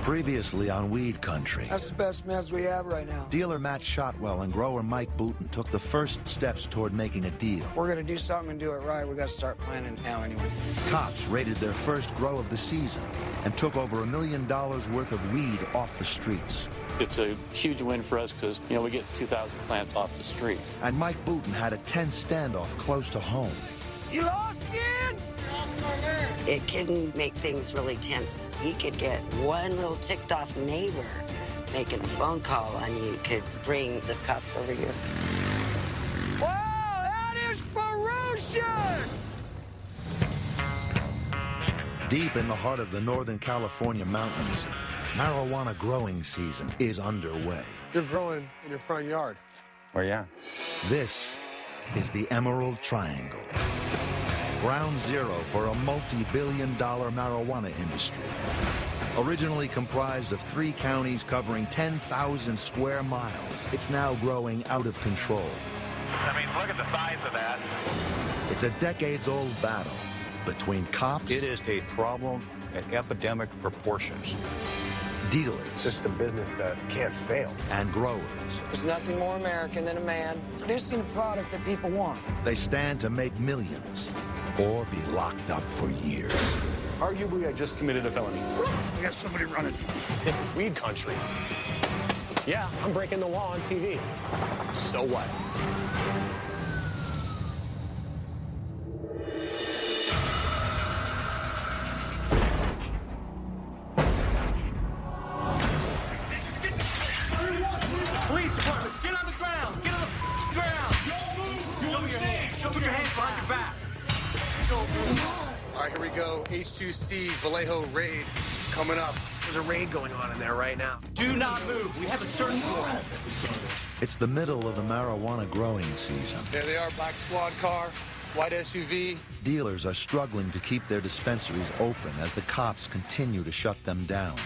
Previously on Weed Country. That's the best meds we have right now. Dealer Matt Shotwell and grower Mike Booton took the first steps toward making a deal. If we're going to do something and do it right, we got to start planning it now anyway. Cops raided their first grow of the season and took over $1 million worth of weed off the streets. It's a huge win for us because, you know, we get 2,000 plants off the street. And Mike Booton had a tense standoff close to home. You lost again? It can make things really tense. You could get one little ticked off neighbor making a phone call on you could bring the cops over here. Wow, that is ferocious! Deep in the heart of the Northern California mountains, marijuana growing season is underway. You're growing in your front yard. Well, yeah. This is the Emerald Triangle. Ground zero for a multi-billion-dollar marijuana industry. Originally comprised of 3 counties covering 10,000 square miles, it's now growing out of control. I mean, look at the size of that. It's a decades-old battle between cops, It is a problem at epidemic proportions. dealers, It's just a business that can't fail. and growers. There's nothing more American than a man producing a product that people want. They stand to make millions or be locked up for years. Arguably, I just committed a felony. We got somebody running. This is weed country. Yeah, I'm breaking the law on TV. So what? Police department, get on the ground! Get on the ground! Don't move! Show me your hands! Put your hands behind your back! All right, here we go. H2C Vallejo raid coming up. There's a raid going on in there right now. Do not move. We have a search warrant. It's the middle of the marijuana growing season. There they are, black squad car, white SUV. Dealers are struggling to keep their dispensaries open as the cops continue to shut them down.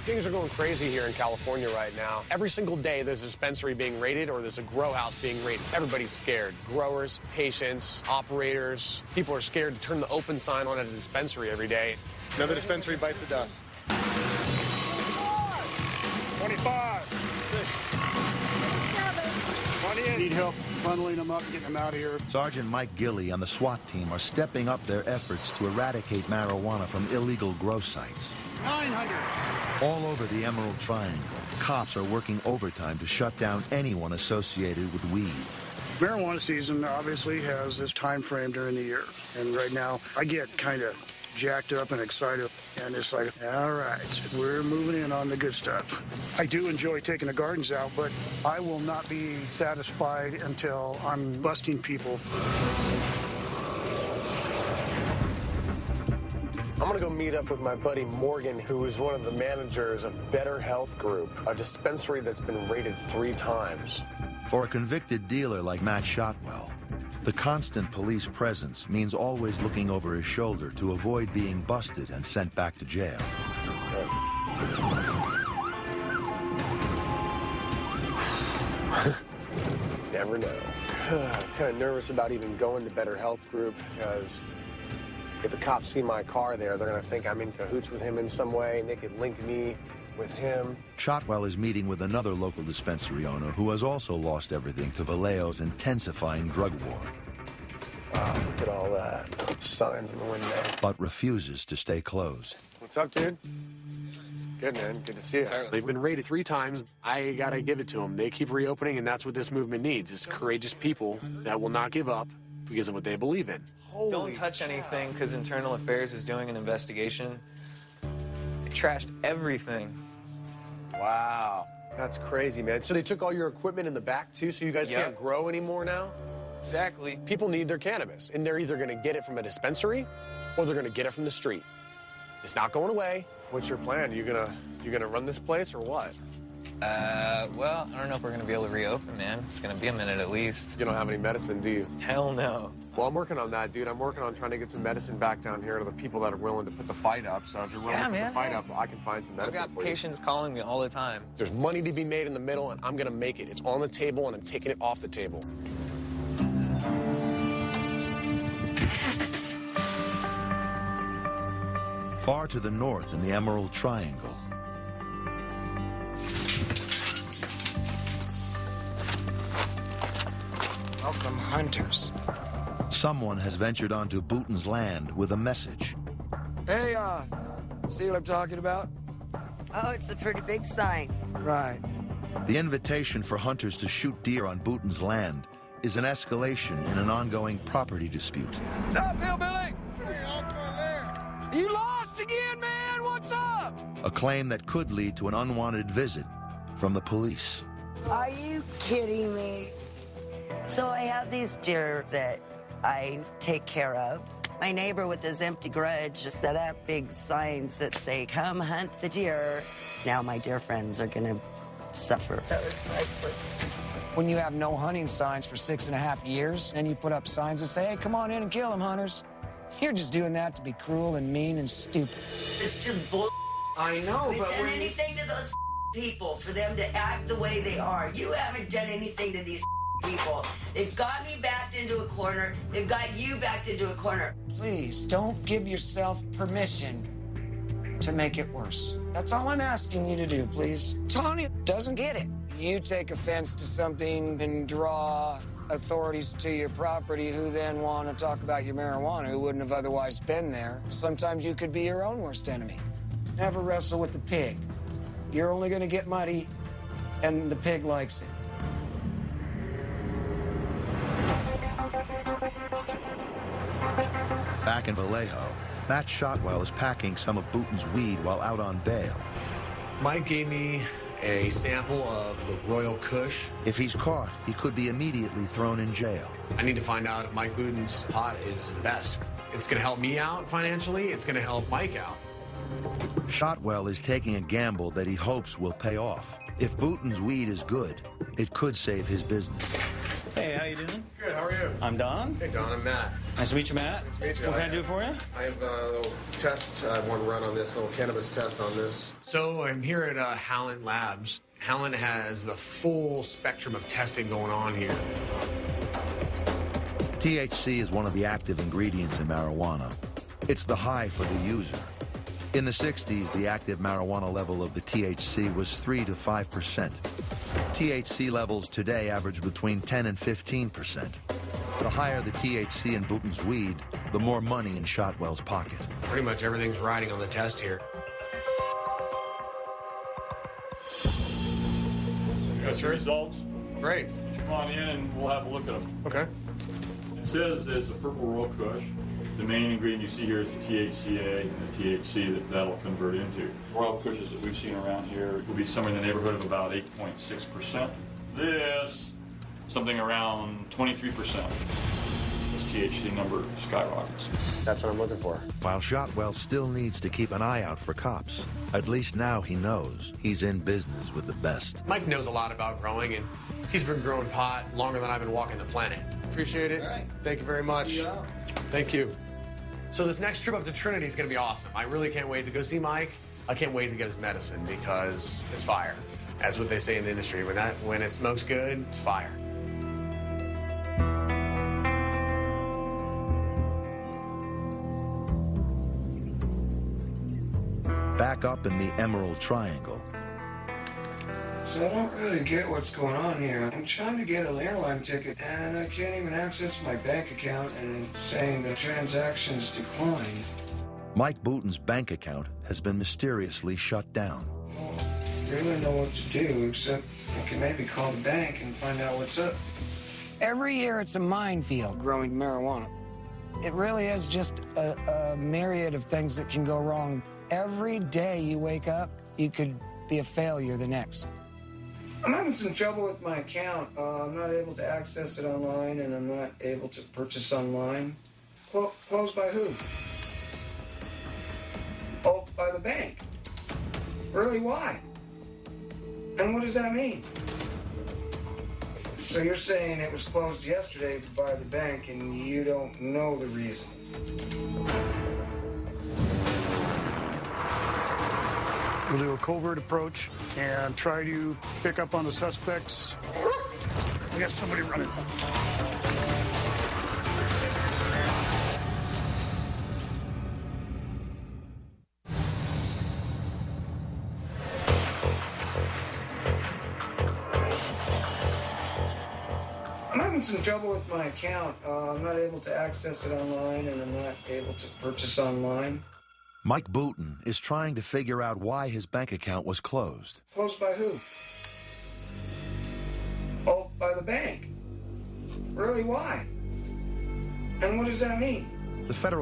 Things are going crazy here in California right now. Every single day there's a dispensary being raided or there's a grow house being raided. Everybody's scared. Growers, patients, operators. People are scared to turn the open sign on at a dispensary every day. Another dispensary bites the dust. 25. 20 in. Need help bundling them up, getting them out of here. Sergeant Mike Gilley and the SWAT team are stepping up their efforts to eradicate marijuana from illegal grow sites. 900. All over the Emerald Triangle, cops are working overtime to shut down anyone associated with weed. Marijuana season obviously has this time frame during the year. And right now, I get kind of jacked up and excited. And it's like, all right, we're moving in on the good stuff. I do enjoy taking the gardens out, but I will not be satisfied until I'm busting people. I'm gonna go meet up with my buddy Morgan, who is one of the managers of Better Health Group, a dispensary that's been raided 3 times. For a convicted dealer like Matt Shotwell, the constant police presence means always looking over his shoulder to avoid being busted and sent back to jail. Never know. I'm kind of nervous about even going to Better Health Group because if the cops see my car there, they're going to think I'm in cahoots with him in some way, and they could link me with him. Shotwell is meeting with another local dispensary owner who has also lost everything to Vallejo's intensifying drug war. Wow, look at all that. Signs in the window. But refuses to stay closed. What's up, dude? Good, man. Good to see you. They've been raided 3 times. I got to give it to them. They keep reopening, and that's what this movement needs, is courageous people that will not give up because of what they believe in. Don't touch anything because Internal Affairs is doing an investigation. They trashed everything. Wow. That's crazy, man. So they took all your equipment in the back, too, so you guys can't grow anymore now? Exactly. People need their cannabis, and they're either going to get it from a dispensary or they're going to get it from the street. It's not going away. What's your plan? You gonna run this place or what? Well, I don't know if we're gonna be able to reopen, man. It's gonna be a minute at least. You don't have any medicine, do you? Hell no. Well, I'm working on that, dude. I'm working on trying to get some medicine back down here to the people that are willing to put the fight up. So if you're willing to put the fight up, I can find some I've medicine got for you. patients calling me all the time. There's money to be made in the middle, and I'm gonna make it. It's on the table, and I'm taking it off the table. Far to the north in the Emerald Triangle, Welcome, hunters. someone has ventured onto Bouton's land with a message. Hey, see what I'm talking about? Oh, it's a pretty big sign. Right. The invitation for hunters to shoot deer on Bouton's land is an escalation in an ongoing property dispute. What's up, Hillbilly? Hey, Uncle there. You lost again, man? What's up? A claim that could lead to an unwanted visit from the police. Are you kidding me? So I have these deer that I take care of. My neighbor with his empty garage set up big signs that say, come hunt the deer. Now my deer friends are gonna suffer. That was priceless. When you have no hunting signs for 6.5 years, and you put up signs that say, hey, come on in and kill them, hunters. You're just doing that to be cruel and mean and stupid. It's just bull. I know, We done anything to those people for them to act the way they are. You haven't done anything to these people. They've got me backed into a corner. They've got you backed into a corner. Please, don't give yourself permission to make it worse. That's all I'm asking you to do, please. Tony doesn't get it. You take offense to something and draw authorities to your property who then want to talk about your marijuana, who wouldn't have otherwise been there. Sometimes you could be your own worst enemy. Never wrestle with the pig. You're only going to get muddy, and the pig likes it. Back in Vallejo, Matt Shotwell is packing some of Bouton's weed while out on bail. Mike gave me a sample of the Royal Kush. If he's caught, he could be immediately thrown in jail. I need to find out if Mike Bouton's pot is the best. It's going to help me out financially. It's going to help Mike out. Shotwell is taking a gamble that he hopes will pay off. If Bouton's weed is good, it could save his business. Hey, how you doing? Good, how are you? I'm Don. Hey, Don, I'm Matt. Nice to meet you, Matt. Nice to meet you. What can I do for you? I have a little test I want to run on this, little cannabis test on this. So I'm here at Howland Labs. Howland has the full spectrum of testing going on here. THC is one of the active ingredients in marijuana. It's the high for the user. In the 60s, the active marijuana level of the THC was 3 to 5%. THC levels today average between 10 and 15%. The higher the THC in Bouton's weed, the more money in Shotwell's pocket. Pretty much everything's riding on the test here. Got your results. Great. Come on in and we'll have a look at them. Okay. It says it's a purple Royal Kush. The main ingredient you see here is the THCA and the THC that'll convert into. Royal Kushes that we've seen around here will be somewhere in the neighborhood of about 8.6%. This, something around 23%. This THC number skyrockets. That's what I'm looking for. While Shotwell still needs to keep an eye out for cops, at least now he knows he's in business with the best. Mike knows a lot about growing, and he's been growing pot longer than I've been walking the planet. Appreciate it. All right. Thank you very much. Thank you. So this next trip up to Trinity is going to be awesome. I really can't wait to go see Mike. I can't wait to get his medicine because it's fire. That's what they say in the industry. When it smokes good, it's fire. Back up in the Emerald Triangle, So I don't really get what's going on here. I'm trying to get an airline ticket, and I can't even access my bank account, and it's saying the transactions declined. Mike Bouton's bank account has been mysteriously shut down. Well, I really know what to do, except I can maybe call the bank and find out what's up. Every year it's a minefield growing marijuana. It really is just a myriad of things that can go wrong. Every day you wake up, you could be a failure the next. I'm having some trouble with my account. I'm not able to access it online, and I'm not able to purchase online. Closed by who? Oh, by the bank. Really, why? And what does that mean? So you're saying it was closed yesterday by the bank and you don't know the reason? We'll do a covert approach and try to pick up on the suspects. We got somebody running. I'm having some trouble with my account. I'm not able to access it online, and I'm not able to purchase online. Mike Booton is trying to figure out why his bank account was closed. Closed by who? Oh, by the bank. Really, why? And what does that mean? The federal